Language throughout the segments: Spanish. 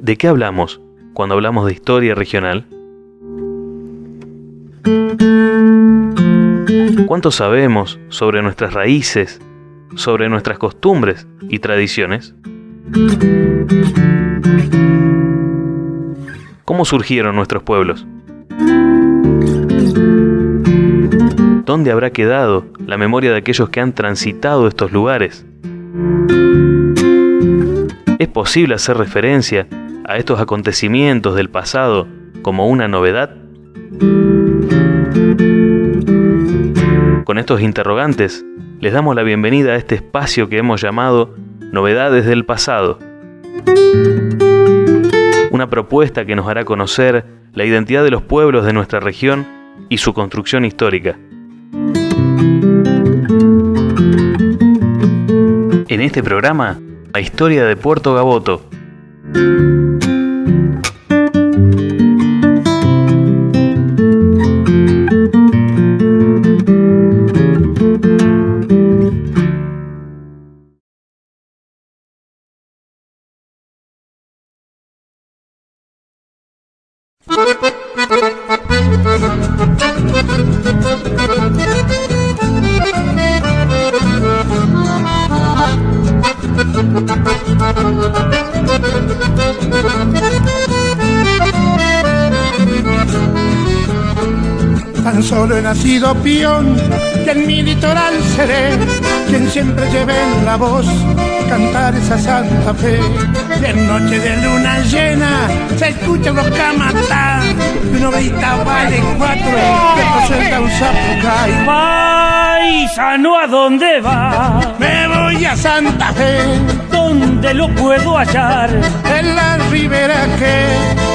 ¿De qué hablamos cuando hablamos de historia regional? ¿Cuánto sabemos sobre nuestras raíces, sobre nuestras costumbres y tradiciones? ¿Cómo surgieron nuestros pueblos? ¿Dónde habrá quedado la memoria de aquellos que han transitado estos lugares? ¿Es posible hacer referencia a estos acontecimientos del pasado como una novedad? Con estos interrogantes, les damos la bienvenida a este espacio que hemos llamado Novedades del Pasado. Una propuesta que nos hará conocer la identidad de los pueblos de nuestra región y su construcción histórica. En este programa, la historia de Puerto Gaboto. Tan solo he nacido peón, que en mi litoral seré quien siempre lleve en la voz cantar esa Santa Fe. Y en noche de luna llena se escuchan los camatá, y una horita vale 4, que suelta un zapucay. Paisano, ¿a dónde va? Me voy a Santa Fe. ¿Dónde lo puedo hallar? En la ribera que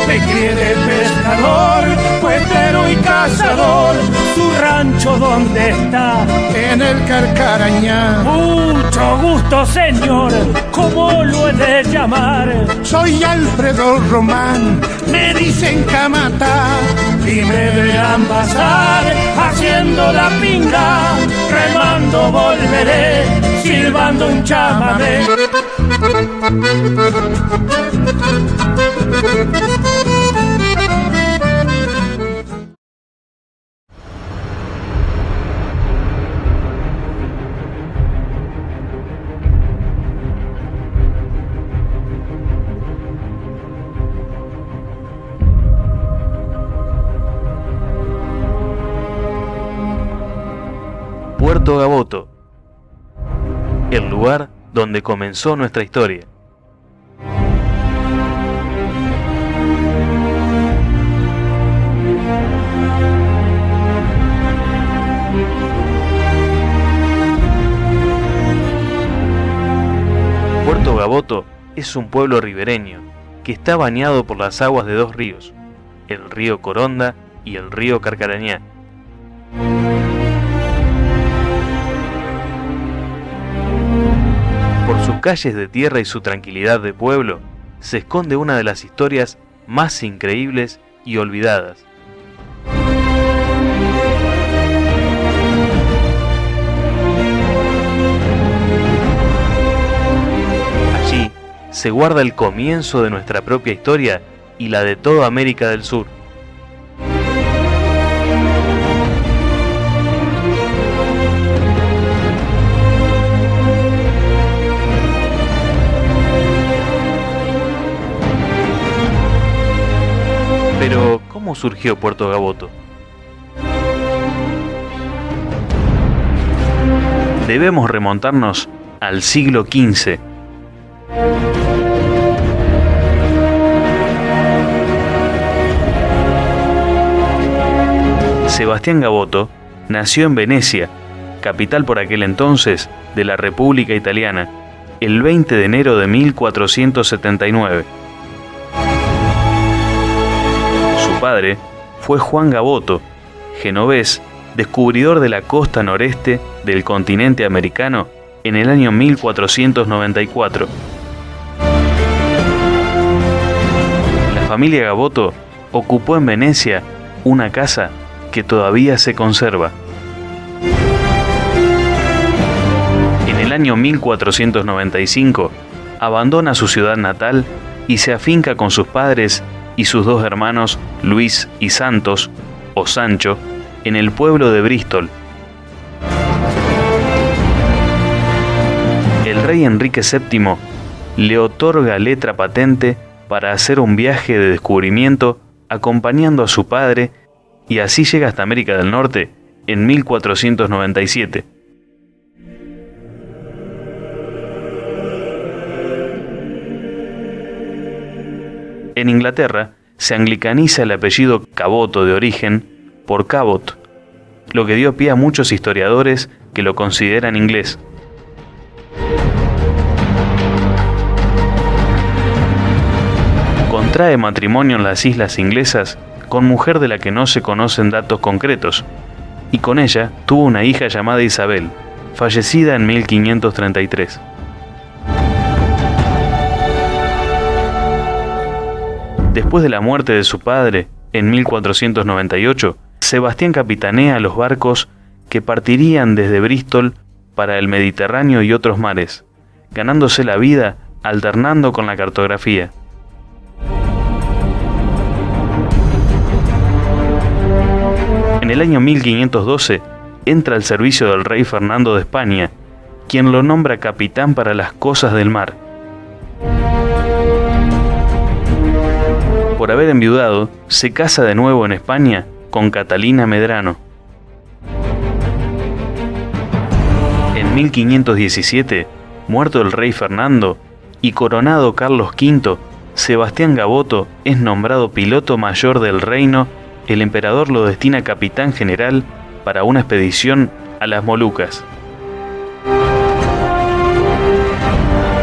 me crié de pescador, puestero y cazador. ¿Su rancho dónde está? En el Carcarañá. Mucho gusto, señor, ¿cómo lo he de llamar? Soy Alfredo Román, me dicen Camatá, y me vean pasar haciendo la pinga, remando volveré, silbando un chamamé. Puerto Gaboto, el lugar donde comenzó nuestra historia. Puerto Gaboto es un pueblo ribereño que está bañado por las aguas de dos ríos, el río Coronda y el río Carcarañá. Por sus calles de tierra y su tranquilidad de pueblo, se esconde una de las historias más increíbles y olvidadas. Allí se guarda el comienzo de nuestra propia historia y la de toda América del Sur. Pero, ¿cómo surgió Puerto Gaboto? Debemos remontarnos al siglo XV. Sebastián Gaboto nació en Venecia, capital por aquel entonces de la República Italiana, el 20 de enero de 1479. Su padre fue Juan Gaboto, genovés, descubridor de la costa noreste del continente americano en el año 1494. La familia Gaboto ocupó en Venecia una casa que todavía se conserva. En el año 1495 abandona su ciudad natal y se afinca con sus padres y sus dos hermanos Luis y Santos, o Sancho, en el pueblo de Bristol. El rey Enrique VII le otorga letra patente para hacer un viaje de descubrimiento acompañando a su padre, y así llega hasta América del Norte en 1497. En Inglaterra se anglicaniza el apellido Caboto de origen por Cabot, lo que dio pie a muchos historiadores que lo consideran inglés. Contrae matrimonio en las islas inglesas con mujer de la que no se conocen datos concretos, y con ella tuvo una hija llamada Isabel, fallecida en 1533. Después de la muerte de su padre, en 1498, Sebastián capitanea los barcos que partirían desde Bristol para el Mediterráneo y otros mares, ganándose la vida alternando con la cartografía. En el año 1512 entra al servicio del rey Fernando de España, quien lo nombra capitán para las cosas del mar. Por haber enviudado, se casa de nuevo en España con Catalina Medrano. En 1517, muerto el rey Fernando y coronado Carlos V, Sebastián Gaboto es nombrado piloto mayor del reino. El emperador lo destina capitán general para una expedición a las Molucas.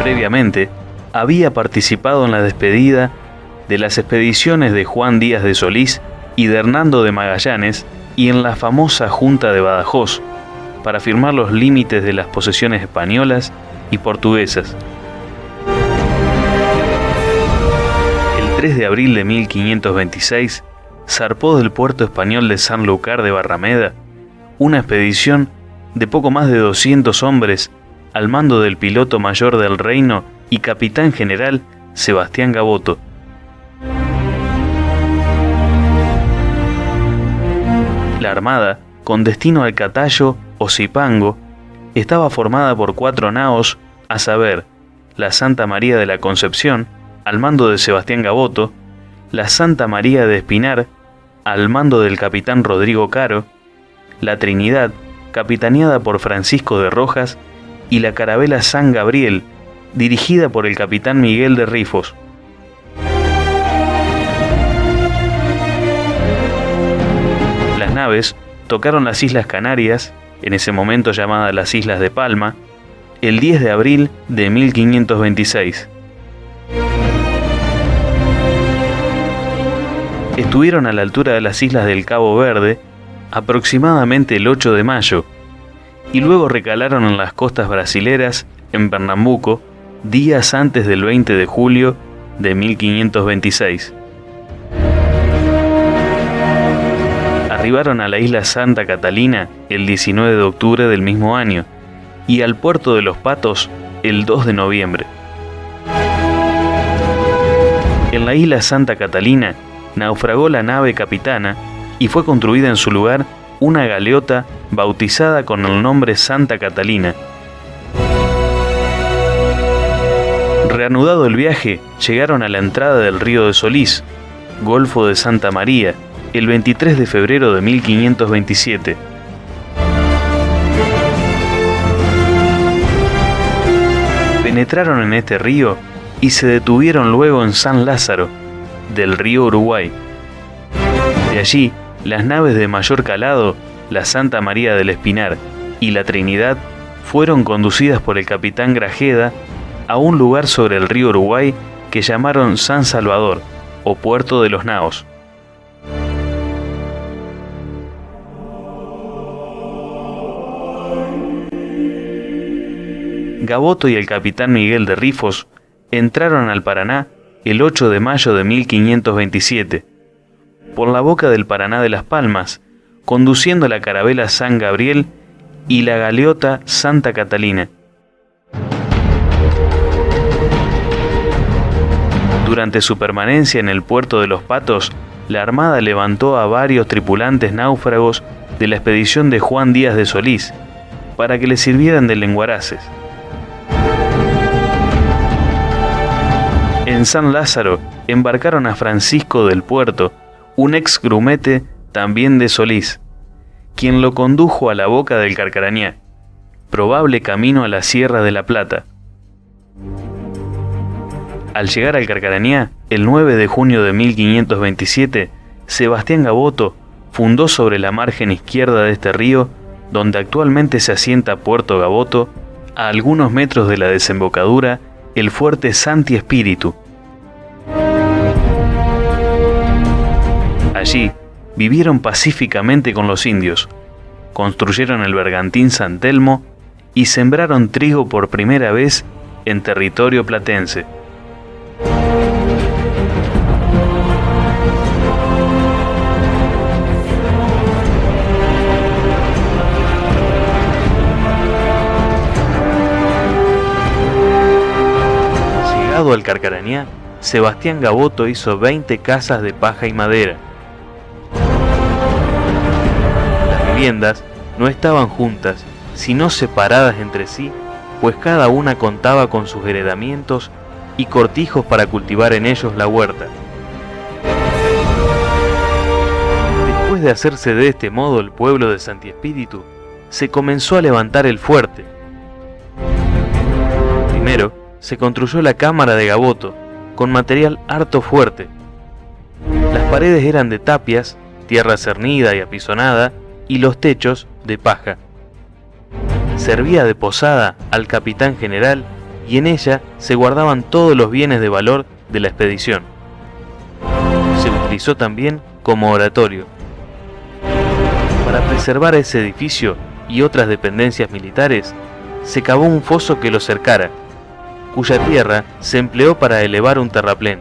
Previamente, había participado en la despedida de las expediciones de Juan Díaz de Solís y de Hernando de Magallanes, y en la famosa Junta de Badajoz, para firmar los límites de las posesiones españolas y portuguesas. El 3 de abril de 1526, zarpó del puerto español de Sanlúcar de Barrameda una expedición de poco más de 200 hombres al mando del piloto mayor del reino y capitán general Sebastián Gaboto. La armada, con destino al Catayo o Zipango, estaba formada por 4 naos, a saber, la Santa María de la Concepción, al mando de Sebastián Gaboto, la Santa María de Espinar, al mando del capitán Rodrigo Caro, la Trinidad, capitaneada por Francisco de Rojas, y la carabela San Gabriel, dirigida por el capitán Miguel de Rifos. Las naves tocaron las Islas Canarias, en ese momento llamadas las Islas de Palma, el 10 de abril de 1526. Estuvieron a la altura de las islas del Cabo Verde aproximadamente el 8 de mayo, y luego recalaron en las costas brasileras, en Pernambuco, días antes del 20 de julio de 1526. Arribaron a la isla Santa Catalina el 19 de octubre del mismo año, y al puerto de Los Patos el 2 de noviembre. En la isla Santa Catalina naufragó la nave capitana y fue construida en su lugar una galeota bautizada con el nombre Santa Catalina. Reanudado el viaje, llegaron a la entrada del río de Solís, Golfo de Santa María, el 23 de febrero de 1527. Penetraron en este río y se detuvieron luego en San Lázaro, del río Uruguay. De allí, las naves de mayor calado, la Santa María del Espinar y la Trinidad, fueron conducidas por el capitán Grajeda a un lugar sobre el río Uruguay que llamaron San Salvador, o Puerto de los Naos. Gaboto y el capitán Miguel de Rifos entraron al Paraná el 8 de mayo de 1527, por la boca del Paraná de Las Palmas, conduciendo la carabela San Gabriel y la galeota Santa Catalina. Durante su permanencia en el puerto de Los Patos, la Armada levantó a varios tripulantes náufragos de la expedición de Juan Díaz de Solís para que le sirvieran de lenguaraces. En San Lázaro embarcaron a Francisco del Puerto, un ex grumete también de Solís, quien lo condujo a la boca del Carcarañá, probable camino a la Sierra de la Plata. Al llegar al Carcarañá, el 9 de junio de 1527, Sebastián Gaboto fundó sobre la margen izquierda de este río, donde actualmente se asienta Puerto Gaboto, a algunos metros de la desembocadura, el fuerte Santi Espíritu. Allí vivieron pacíficamente con los indios, construyeron el bergantín San Telmo y sembraron trigo por primera vez en territorio platense. Llegado al Carcarañá, Sebastián Gaboto hizo 20 casas de paja y madera. Las viviendas no estaban juntas, sino separadas entre sí, pues cada una contaba con sus heredamientos y cortijos para cultivar en ellos la huerta. Después de hacerse de este modo el pueblo de Santi Espíritu, se comenzó a levantar el fuerte. Primero, se construyó la cámara de Gaboto, con material harto fuerte. Las paredes eran de tapias, tierra cernida y apisonada, y los techos de paja. Servía de posada al capitán general y en ella se guardaban todos los bienes de valor de la expedición. Se utilizó también como oratorio. Para preservar ese edificio y otras dependencias militares, se cavó un foso que lo cercara, cuya tierra se empleó para elevar un terraplén.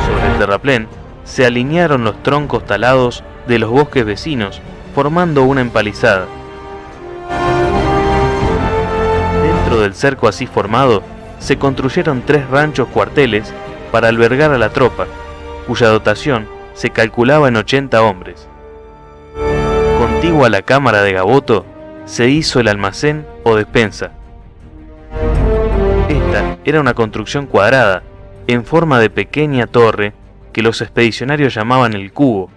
Sobre el terraplén se alinearon los troncos talados de los bosques vecinos, formando una empalizada. Dentro del cerco así formado, se construyeron 3 ranchos cuarteles para albergar a la tropa, cuya dotación se calculaba en 80 hombres. Contigua a la cámara de Gaboto, se hizo el almacén o despensa. Esta era una construcción cuadrada, en forma de pequeña torre, que los expedicionarios llamaban el cubo.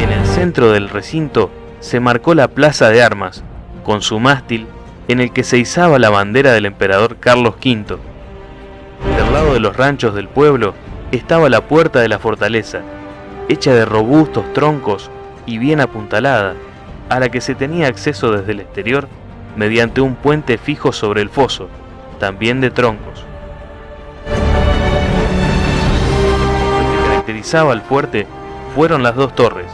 En el centro del recinto se marcó la plaza de armas, con su mástil en el que se izaba la bandera del emperador Carlos V. Del lado de los ranchos del pueblo estaba la puerta de la fortaleza, hecha de robustos troncos y bien apuntalada, a la que se tenía acceso desde el exterior mediante un puente fijo sobre el foso, también de troncos. Lo que caracterizaba al fuerte fueron las 2 torres,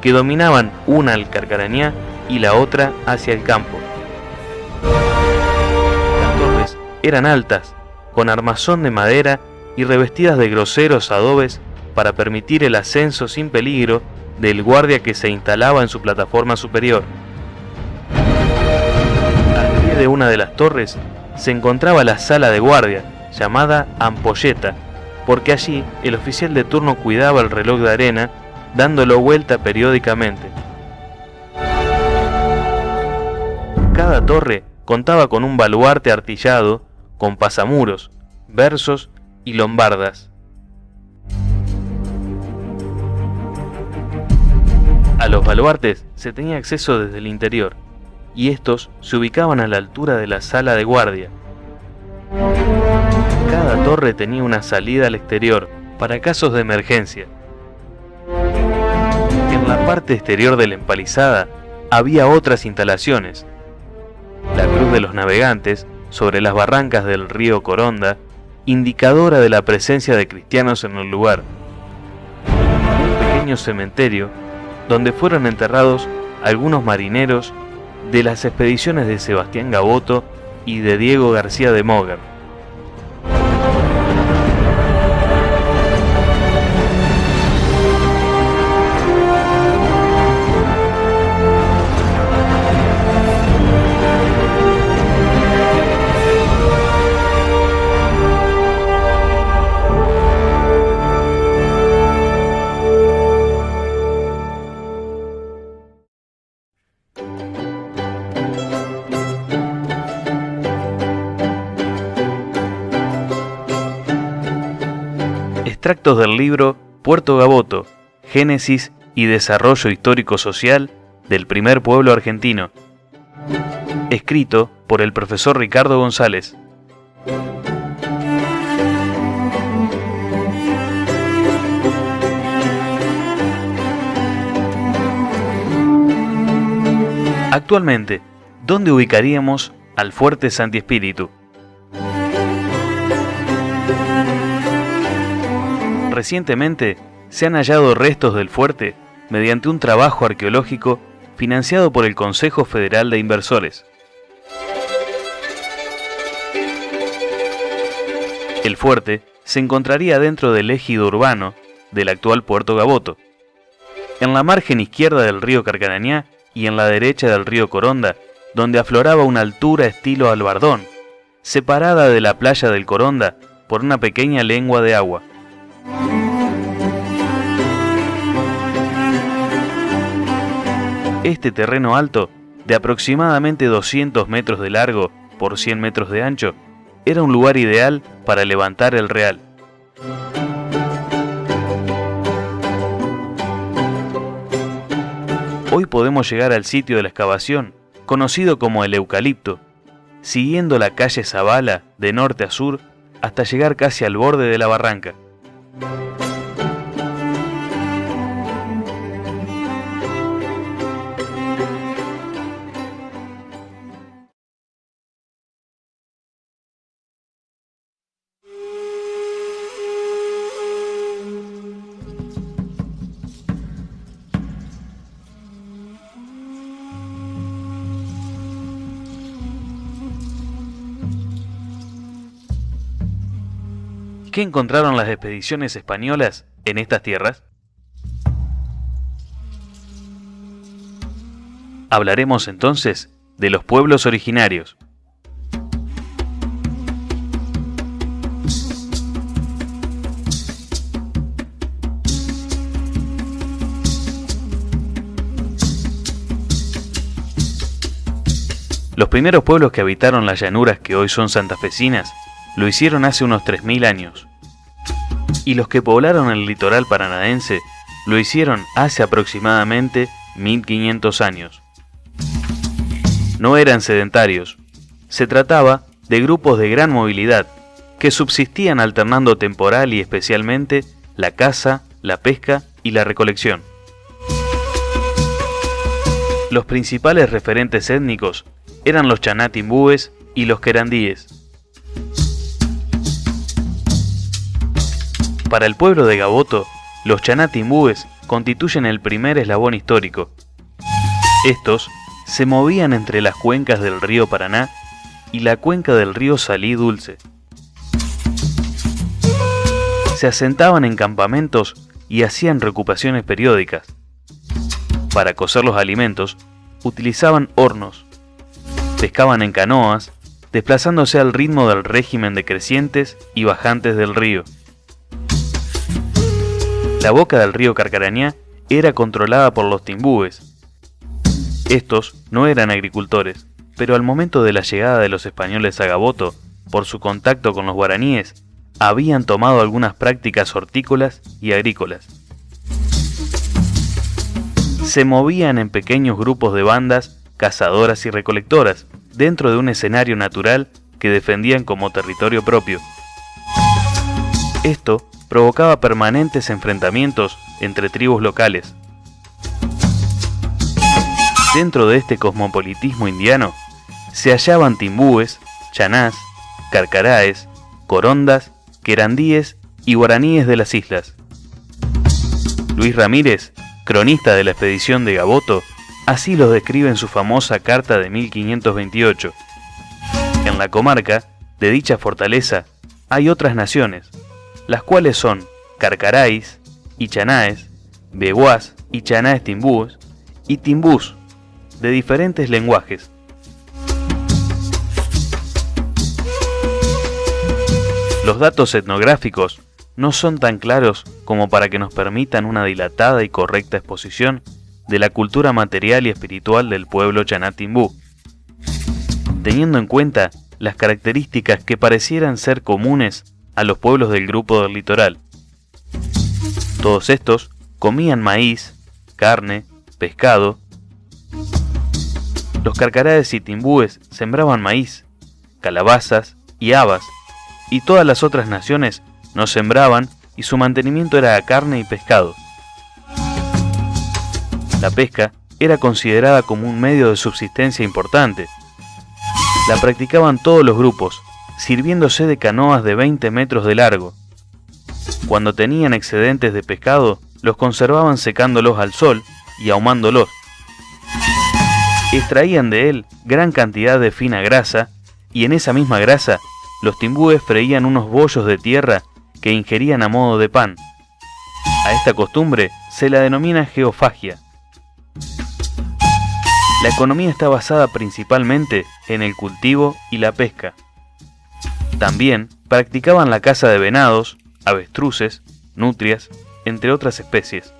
que dominaban una al Carcarañá y la otra hacia el campo. Las torres eran altas, con armazón de madera y revestidas de groseros adobes para permitir el ascenso sin peligro del guardia que se instalaba en su plataforma superior. Al pie de una de las torres se encontraba la sala de guardia, llamada ampolleta, porque allí el oficial de turno cuidaba el reloj de arena, dándolo vuelta periódicamente. Cada torre contaba con un baluarte artillado, con pasamuros, versos y lombardas. A los baluartes se tenía acceso desde el interior, y estos se ubicaban a la altura de la sala de guardia. Cada torre tenía una salida al exterior para casos de emergencia. En la parte exterior de la empalizada había otras instalaciones. La Cruz de los Navegantes, sobre las barrancas del río Coronda, indicadora de la presencia de cristianos en el lugar. Un pequeño cementerio donde fueron enterrados algunos marineros de las expediciones de Sebastián Gaboto y de Diego García de Moguer. extractos del libro Puerto Gaboto, Génesis y Desarrollo Histórico-Social del primer pueblo argentino, escrito por el profesor Ricardo González. Actualmente, ¿dónde ubicaríamos al Fuerte Santi Espíritu? Recientemente se han hallado restos del fuerte mediante un trabajo arqueológico financiado por el Consejo Federal de Inversores. El fuerte se encontraría dentro del ejido urbano del actual Puerto Gaboto, en la margen izquierda del río Carcarañá y en la derecha del río Coronda, donde afloraba una altura estilo Albardón, separada de la playa del Coronda por una pequeña lengua de agua. Este terreno alto, de aproximadamente 200 metros de largo por 100 metros de ancho, era un lugar ideal para levantar el real. Hoy podemos llegar al sitio de la excavación, conocido como el Eucalipto, siguiendo la calle Zabala de norte a sur hasta llegar casi al borde de la barranca. ¿Qué encontraron las expediciones españolas en estas tierras? Hablaremos entonces de los pueblos originarios. Los primeros pueblos que habitaron las llanuras que hoy son santafesinas lo hicieron hace unos 3.000 años. Y los que poblaron el litoral paranaense lo hicieron hace aproximadamente 1.500 años. No eran sedentarios. Se trataba de grupos de gran movilidad que subsistían alternando temporal y especialmente la caza, la pesca y la recolección. Los principales referentes étnicos eran los chanatimbúes y los querandíes. Para el pueblo de Gaboto, los chanatimbúes constituyen el primer eslabón histórico. Estos se movían entre las cuencas del río Paraná y la cuenca del río Salí Dulce. Se asentaban en campamentos y hacían reocupaciones periódicas. Para cocer los alimentos, utilizaban hornos. Pescaban en canoas, desplazándose al ritmo del régimen de crecientes y bajantes del río. La boca del río Carcarañá era controlada por los timbúes. Estos no eran agricultores, pero al momento de la llegada de los españoles a Gaboto, por su contacto con los guaraníes, habían tomado algunas prácticas hortícolas y agrícolas. Se movían en pequeños grupos de bandas cazadoras y recolectoras, dentro de un escenario natural que defendían como territorio propio. Esto provocaba permanentes enfrentamientos entre tribus locales. Dentro de este cosmopolitismo indiano, se hallaban timbúes, chanás, carcaraes, corondas, querandíes y guaraníes de las islas. Luis Ramírez, cronista de la expedición de Gaboto, así los describe en su famosa carta de 1528. En la comarca de dicha fortaleza hay otras naciones, las cuales son carcaraís y chanaes, beguás y chanaes timbúes y timbús, de diferentes lenguajes. Los datos etnográficos no son tan claros como para que nos permitan una dilatada y correcta exposición de la cultura material y espiritual del pueblo chanatimbú, teniendo en cuenta las características que parecieran ser comunes a los pueblos del grupo del litoral. Todos estos comían maíz, carne, pescado. Los carcarades y timbúes sembraban maíz, calabazas y habas, y todas las otras naciones no sembraban y su mantenimiento era carne y pescado. La pesca era considerada como un medio de subsistencia importante. La practicaban todos los grupos, sirviéndose de canoas de 20 metros de largo. Cuando tenían excedentes de pescado, los conservaban secándolos al sol y ahumándolos. Extraían de él gran cantidad de fina grasa, y en esa misma grasa, los timbúes freían unos bollos de tierra que ingerían a modo de pan. A esta costumbre se la denomina geofagia. La economía está basada principalmente en el cultivo y la pesca. También practicaban la caza de venados, avestruces, nutrias, entre otras especies.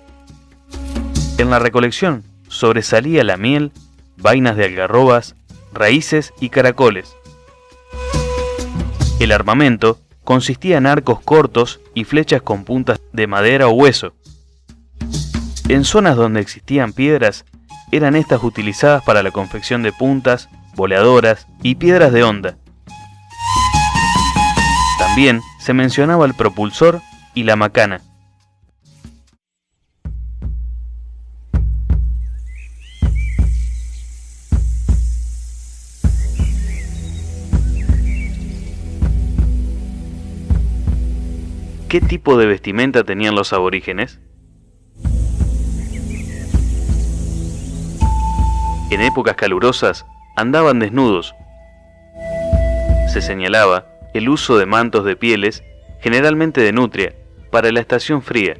En la recolección sobresalía la miel, vainas de algarrobas, raíces y caracoles. El armamento consistía en arcos cortos y flechas con puntas de madera o hueso. En zonas donde existían piedras, eran estas utilizadas para la confección de puntas, boleadoras y piedras de honda. También se mencionaba el propulsor y la macana. ¿Qué tipo de vestimenta tenían los aborígenes? En épocas calurosas andaban desnudos. Se señalaba el uso de mantos de pieles, generalmente de nutria, para la estación fría.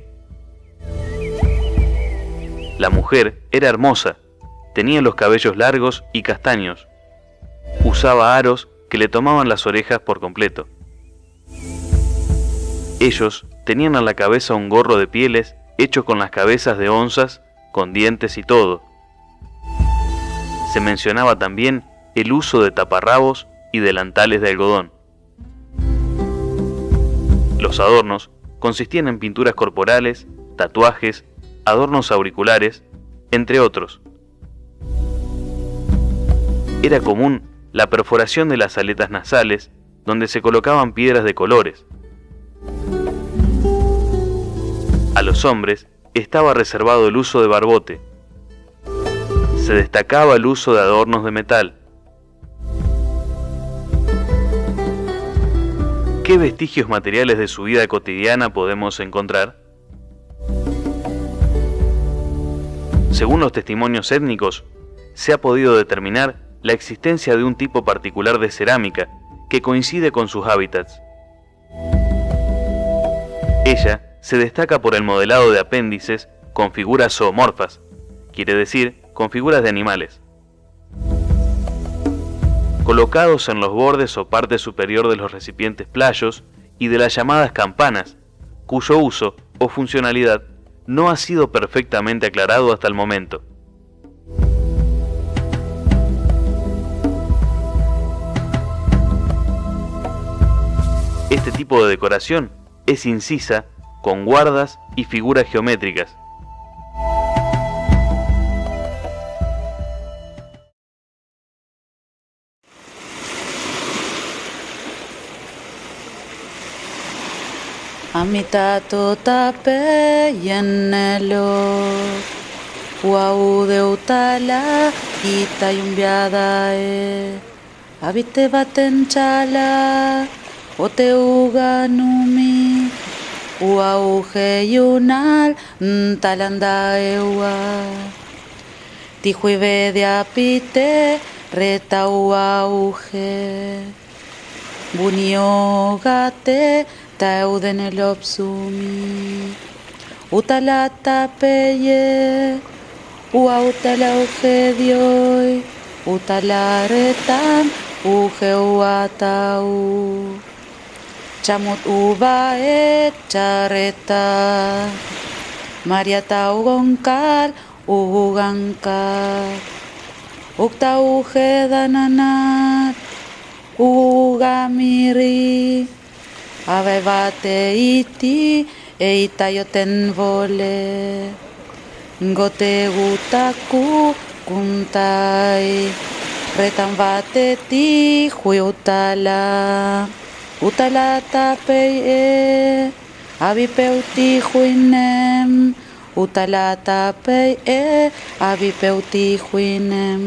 La mujer era hermosa, tenía los cabellos largos y castaños. Usaba aros que le tomaban las orejas por completo. Ellos tenían en la cabeza un gorro de pieles hecho con las cabezas de onzas, con dientes y todo. Se mencionaba también el uso de taparrabos y delantales de algodón. Los adornos consistían en pinturas corporales, tatuajes, adornos auriculares, entre otros. Era común la perforación de las aletas nasales, donde se colocaban piedras de colores. A los hombres estaba reservado el uso de barbote. Se destacaba el uso de adornos de metal. ¿Qué vestigios materiales de su vida cotidiana podemos encontrar? Según los testimonios étnicos, se ha podido determinar la existencia de un tipo particular de cerámica que coincide con sus hábitats. Ella se destaca por el modelado de apéndices con figuras zoomorfas, quiere decir con figuras de animales, colocados en los bordes o parte superior de los recipientes playos y de las llamadas campanas, cuyo uso o funcionalidad no ha sido perfectamente aclarado hasta el momento. Este tipo de decoración es incisa con guardas y figuras geométricas. Amitato tape yenelo Wau de utala Ita yumbiada Habite baten chala Ote uganumi Wau yunal Talanda ewa Tijuive de apite Reta uauge Buniogate Tauden el opsumi Utalata peye Uautala ugedioi Utalaretan Ugeuatau Chamut ubae chareta Maria taugonkar Ugankar Ukta ugedananat Ugamiri Avevate iti eita yo ten vole. Gote utaku kuntai. Retan bate ti hui utala. Utala tapei abipeuti huinem. Utala tapei abipeuti huinem.